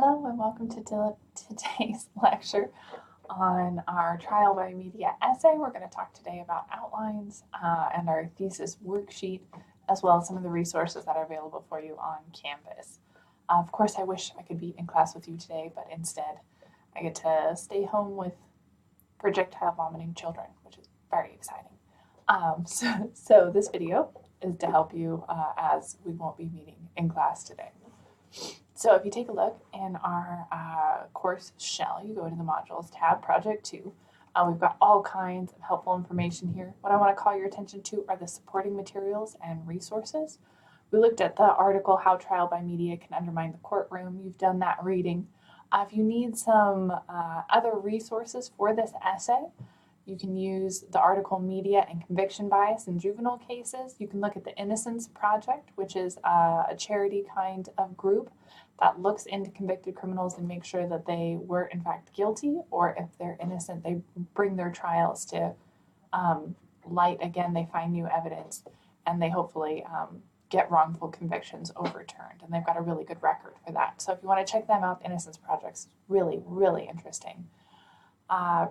Hello and welcome to today's lecture on our trial by media essay. We're going to talk today about outlines and our thesis worksheet, as well as some of the resources that are available for you on campus. Of course, I wish I could be in class with you today, but instead I get to stay home with projectile vomiting children, which is very exciting. So this video is to help you as we won't be meeting in class today. So if you take a look in our course shell, you go to the modules tab, project 2. We've got all kinds of helpful information here. What I want to call your attention to are the supporting materials and resources. We looked at the article, How Trial by Media Can Undermine the Courtroom. You've done that reading. If you need some other resources for this essay, you can use the article Media and Conviction Bias in Juvenile Cases. You can look at the Innocence Project, which is a charity kind of group that looks into convicted criminals and makes sure that they were in fact guilty, or if they're innocent, they bring their trials to light again. They find new evidence and they hopefully get wrongful convictions overturned. And they've got a really good record for that. So if you want to check them out, the Innocence Project's really, really interesting.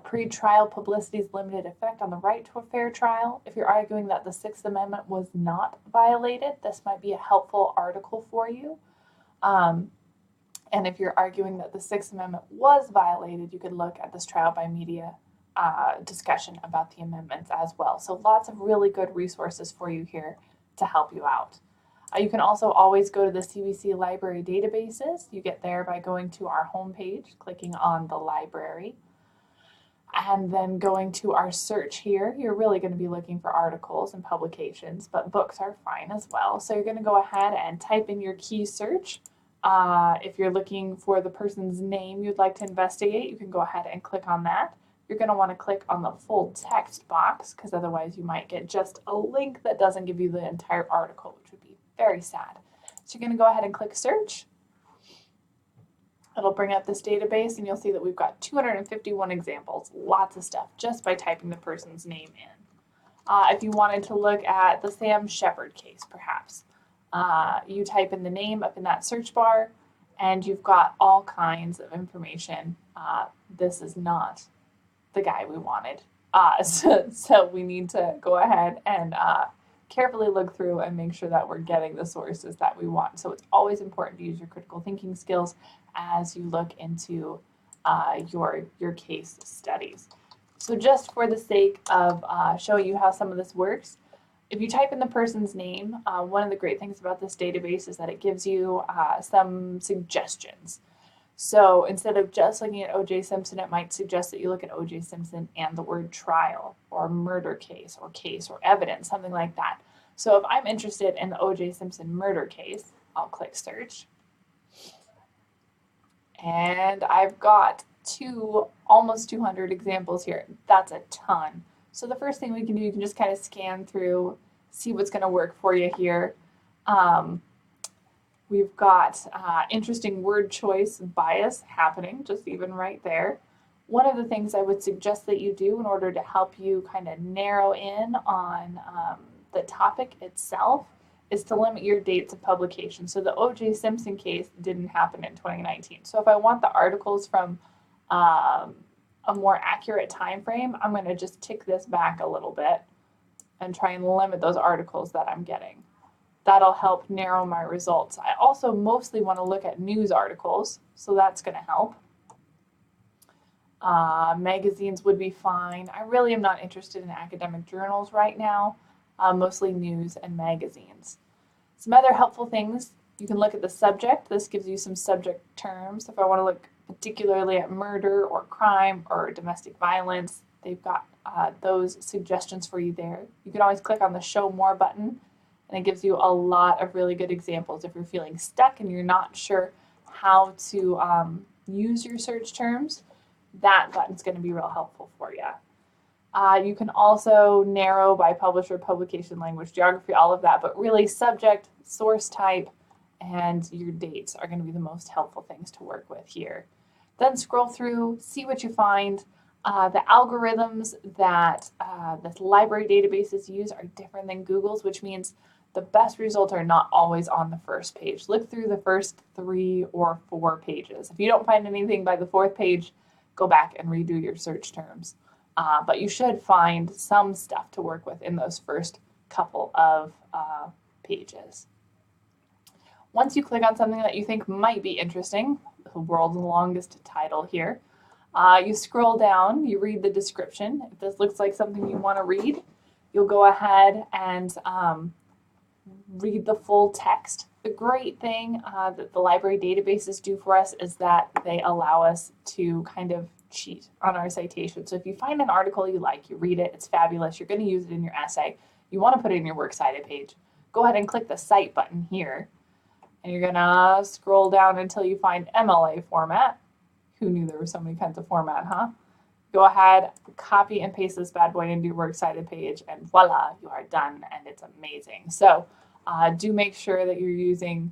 Pre-trial publicity's limited effect on the right to a fair trial. If you're arguing that the Sixth Amendment was not violated, this might be a helpful article for you. And if you're arguing that the Sixth Amendment was violated, you could look at this trial by media discussion about the amendments as well. So lots of really good resources for you here to help you out. You can also always go to the CBC library databases. You get there by going to our homepage, clicking on the library, and then going to our search here. You're really going to be looking for articles and publications, but books are fine as well. So you're going to go ahead and type in your key search. If you're looking for the person's name you'd like to investigate, you can go ahead and click on that. You're going to want to click on the full text box, because otherwise you might get just a link that doesn't give you the entire article, which would be very sad. So you're going to go ahead and click search. It'll bring up this database and you'll see that we've got 251 examples, lots of stuff, just by typing the person's name in. If you wanted to look at the Sam Shepard case, perhaps, you type in the name up in that search bar and you've got all kinds of information. This is not the guy we wanted. So we need to go ahead and carefully look through and make sure that we're getting the sources that we want. So it's always important to use your critical thinking skills as you look into your case studies. So just for the sake of showing you how some of this works, if you type in the person's name, one of the great things about this database is that it gives you some suggestions. So instead of just looking at O.J. Simpson, it might suggest that you look at O.J. Simpson and the word trial or murder case or evidence, something like that. So if I'm interested in the O.J. Simpson murder case, I'll click search. And I've got almost 200 examples here. That's a ton. So the first thing we can do, you can just kind of scan through, see what's going to work for you here. We've got interesting word choice bias happening, just even right there. One of the things I would suggest that you do in order to help you kind of narrow in on the topic itself is to limit your dates of publication. So the O.J. Simpson case didn't happen in 2019. So if I want the articles from a more accurate time frame, I'm going to just tick this back a little bit and try and limit those articles that I'm getting. That'll help narrow my results. I also mostly want to look at news articles, so that's going to help. Magazines would be fine. I really am not interested in academic journals right now, mostly news and magazines. Some other helpful things, you can look at the subject. This gives you some subject terms. If I want to look particularly at murder or crime or domestic violence, they've got those suggestions for you there. You can always click on the Show More button, and it gives you a lot of really good examples. If you're feeling stuck and you're not sure how to use your search terms, that button's going to be real helpful for you. You can also narrow by publisher, publication, language, geography, all of that, but really subject, source type, and your dates are going to be the most helpful things to work with here. Then scroll through, see what you find. The algorithms that the library databases use are different than Google's, which means the best results are not always on the first page. Look through the first 3 or 4 pages. If you don't find anything by the 4th page, go back and redo your search terms. But you should find some stuff to work with in those first couple of pages. Once you click on something that you think might be interesting, the world's longest title here, you scroll down, you read the description. If this looks like something you want to read, you'll go ahead and read the full text. The great thing that the library databases do for us is that they allow us to kind of cheat on our citation. So if you find an article you like, you read it, it's fabulous, you're going to use it in your essay, you want to put it in your works cited page, go ahead and click the Cite button here, and you're going to scroll down until you find MLA format. Who knew there were so many kinds of format, huh? Go ahead, copy and paste this bad boy into your works cited page, and voila, you are done, and it's amazing. So do make sure that you're using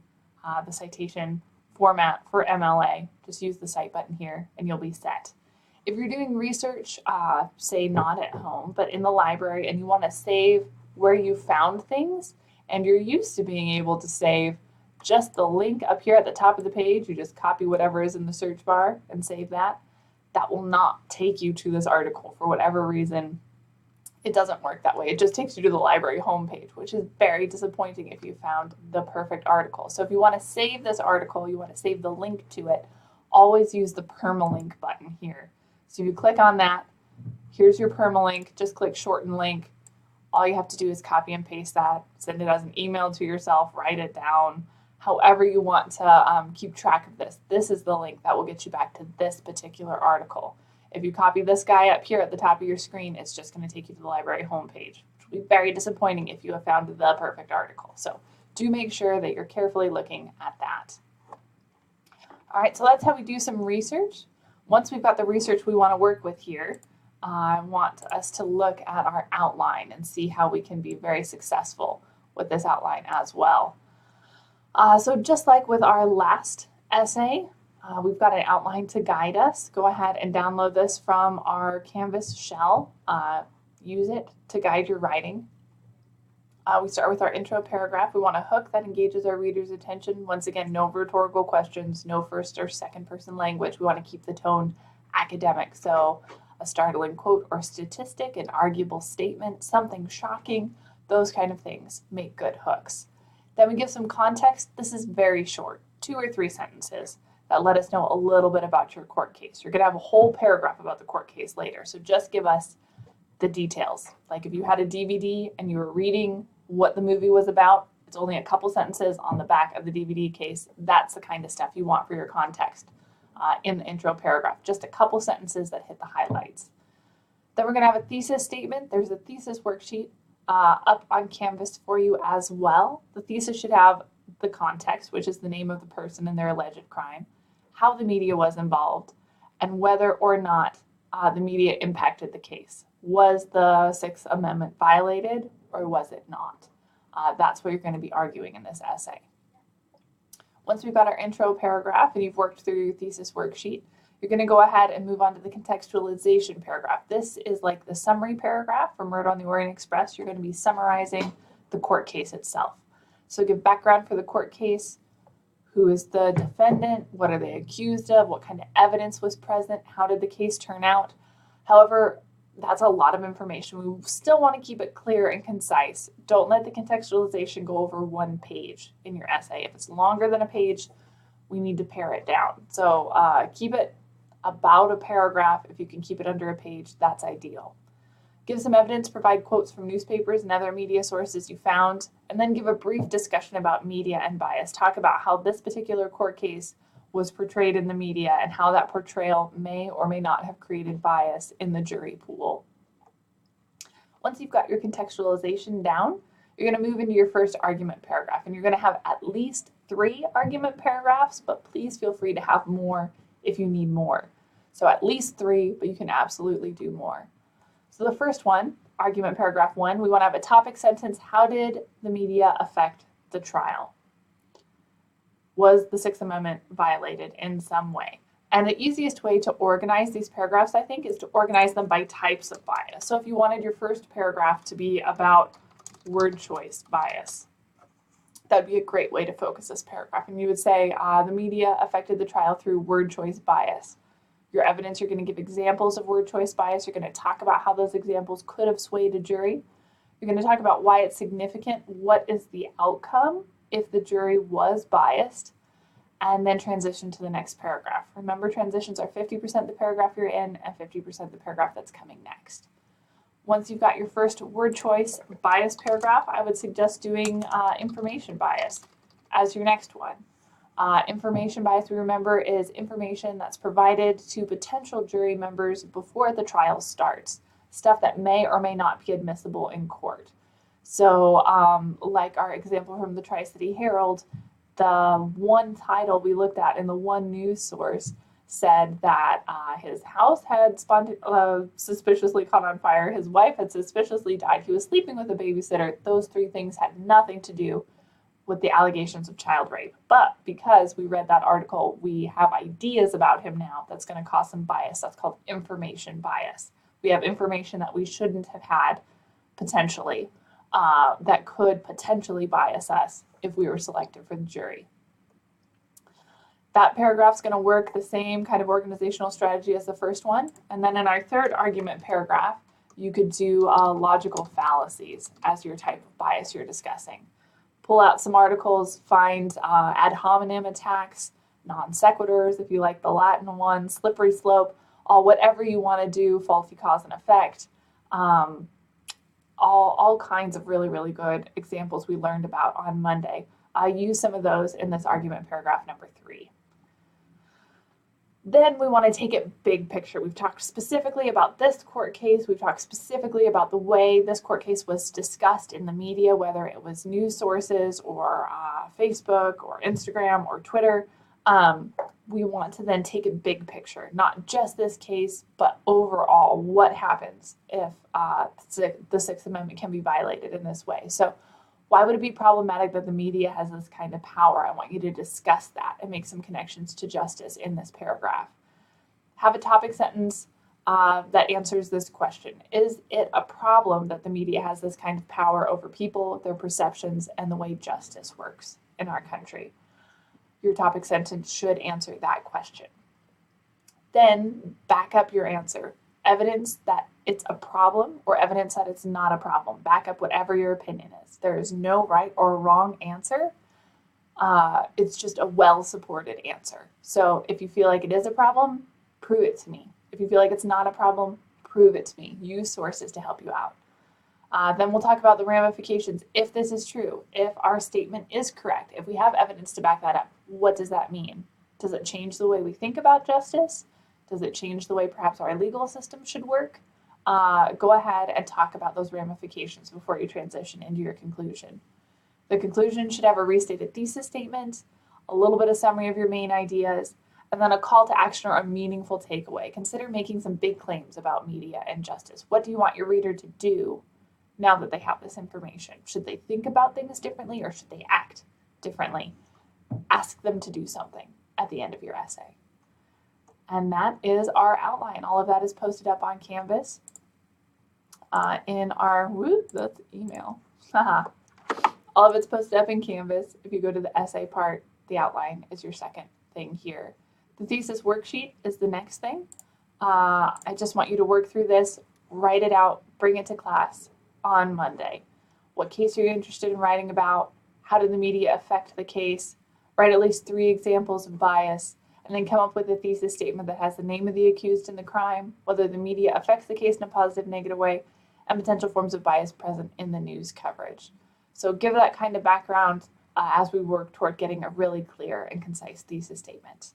the citation format for MLA. Just use the Cite button here, and you'll be set. If you're doing research, say not at home, but in the library, and you want to save where you found things, and you're used to being able to save just the link up here at the top of the page, you just copy whatever is in the search bar and save that. That will not take you to this article for whatever reason. It doesn't work that way. It just takes you to the library homepage, which is very disappointing if you found the perfect article. So if you want to save this article, you want to save the link to it, always use the permalink button here. So if you click on that, here's your permalink, just click shorten link. All you have to do is copy and paste that, send it as an email to yourself, write it down, however you want to keep track of this. This is the link that will get you back to this particular article. If you copy this guy up here at the top of your screen, it's just going to take you to the library homepage, which will be very disappointing if you have found the perfect article. So do make sure that you're carefully looking at that. All right, so that's how we do some research. Once we've got the research we want to work with here, I want us to look at our outline and see how we can be very successful with this outline as well. So just like with our last essay, we've got an outline to guide us. Go ahead and download this from our Canvas shell. Use it to guide your writing. We start with our intro paragraph. We want a hook that engages our reader's attention. Once again, no rhetorical questions, no first or second person language. We want to keep the tone academic. So a startling quote or statistic, an arguable statement, something shocking, those kind of things make good hooks. Then we give some context. This is very short, 2 or 3 sentences that let us know a little bit about your court case. You're going to have a whole paragraph about the court case later, so just give us the details. Like if you had a DVD and you were reading what the movie was about, it's only a couple sentences on the back of the DVD case. That's the kind of stuff you want for your context in the intro paragraph. Just a couple sentences that hit the highlights. Then we're going to have a thesis statement. There's a thesis worksheet up on Canvas for you as well. The thesis should have the context, which is the name of the person and their alleged crime, how the media was involved, and whether or not the media impacted the case. Was the Sixth Amendment violated or was it not? That's what you're going to be arguing in this essay. Once we've got our intro paragraph and you've worked through your thesis worksheet, you're going to go ahead and move on to the contextualization paragraph. This is like the summary paragraph from Murder on the Orient Express. You're going to be summarizing the court case itself. So give background for the court case. Who is the defendant? What are they accused of? What kind of evidence was present? How did the case turn out? However, that's a lot of information. We still want to keep it clear and concise. Don't let the contextualization go over 1 page in your essay. If it's longer than a page, we need to pare it down. So keep it about a paragraph. If you can keep it under a page, that's ideal. Give some evidence, provide quotes from newspapers and other media sources you found, and then give a brief discussion about media and bias. Talk about how this particular court case was portrayed in the media and how that portrayal may or may not have created bias in the jury pool. Once you've got your contextualization down, you're going to move into your first argument paragraph, and you're going to have at least 3 argument paragraphs, but please feel free to have more if you need more. So at least 3, but you can absolutely do more. So the first one, argument paragraph 1, we want to have a topic sentence. How did the media affect the trial? Was the Sixth Amendment violated in some way? And the easiest way to organize these paragraphs, I think, is to organize them by types of bias. So if you wanted your first paragraph to be about word choice bias, That would be a great way to focus this paragraph. And you would say, the media affected the trial through word choice bias. Your evidence, you're going to give examples of word choice bias. You're going to talk about how those examples could have swayed a jury. You're going to talk about why it's significant, what is the outcome if the jury was biased, and then transition to the next paragraph. Remember, transitions are 50% the paragraph you're in and 50% the paragraph that's coming next. Once you've got your first word choice bias paragraph, I would suggest doing information bias as your next one. Information bias, we remember, is information that's provided to potential jury members before the trial starts, stuff that may or may not be admissible in court. So like our example from the Tri-City Herald, the one title we looked at in the one news source said that his house had suspiciously caught on fire, his wife had suspiciously died, he was sleeping with a babysitter. Those three things had nothing to do with the allegations of child rape. But because we read that article, we have ideas about him now that's going to cause some bias. That's called information bias. We have information that we shouldn't have had, potentially, that could potentially bias us if we were selected for the jury. That paragraph's going to work the same kind of organizational strategy as the first one. And then in our third argument paragraph, you could do logical fallacies as your type of bias you're discussing. Pull out some articles, find ad hominem attacks, non sequiturs, if you like the Latin one, slippery slope, whatever you want to do, faulty cause and effect. All kinds of really, really good examples we learned about on Monday. Use some of those in this argument paragraph number 3. Then we want to take it big picture. We've talked specifically about this court case. We've talked specifically about the way this court case was discussed in the media, whether it was news sources or Facebook or Instagram or Twitter. We want to then take it big picture, not just this case, but overall, what happens if the Sixth Amendment can be violated in this way. So why would it be problematic that the media has this kind of power? I want you to discuss that and make some connections to justice in this paragraph. Have a topic sentence that answers this question. Is it a problem that the media has this kind of power over people, their perceptions, and the way justice works in our country? Your topic sentence should answer that question. Then back up your answer. Evidence that it's a problem or evidence that it's not a problem. Back up whatever your opinion is. There is no right or wrong answer. It's just a well-supported answer. So if you feel like it is a problem, prove it to me. If you feel like it's not a problem, prove it to me. Use sources to help you out. Then we'll talk about the ramifications. If this is true, if our statement is correct, if we have evidence to back that up, what does that mean? Does it change the way we think about justice? Does it change the way perhaps our legal system should work? Go ahead and talk about those ramifications before you transition into your conclusion. The conclusion should have a restated thesis statement, a little bit of summary of your main ideas, and then a call to action or a meaningful takeaway. Consider making some big claims about media and justice. What do you want your reader to do now that they have this information? Should they think about things differently or should they act differently? Ask them to do something at the end of your essay. And that is our outline. All of that is posted up on Canvas in our, that's email. All of it's posted up in Canvas. If you go to the essay part, the outline is your second thing here. The thesis worksheet is the next thing. I just want you to work through this, write it out, bring it to class on Monday. What case are you interested in writing about? How did the media affect the case? Write at least 3 examples of bias, and then come up with a thesis statement that has the name of the accused in the crime, whether the media affects the case in a positive, negative way, and potential forms of bias present in the news coverage. So give that kind of background as we work toward getting a really clear and concise thesis statement.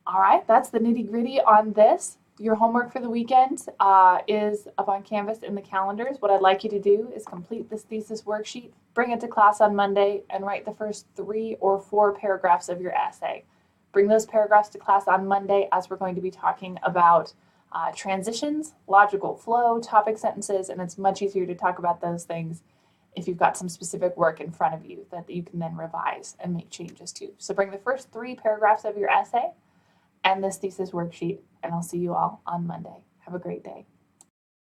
All right, that's the nitty-gritty on this. Your homework for the weekend is up on Canvas in the calendars. What I'd like you to do is complete this thesis worksheet, bring it to class on Monday, and write the first 3 or 4 paragraphs of your essay. Bring those paragraphs to class on Monday as we're going to be talking about transitions, logical flow, topic sentences, and it's much easier to talk about those things if you've got some specific work in front of you that you can then revise and make changes to. So bring the first 3 paragraphs of your essay and this thesis worksheet, and I'll see you all on Monday. Have a great day.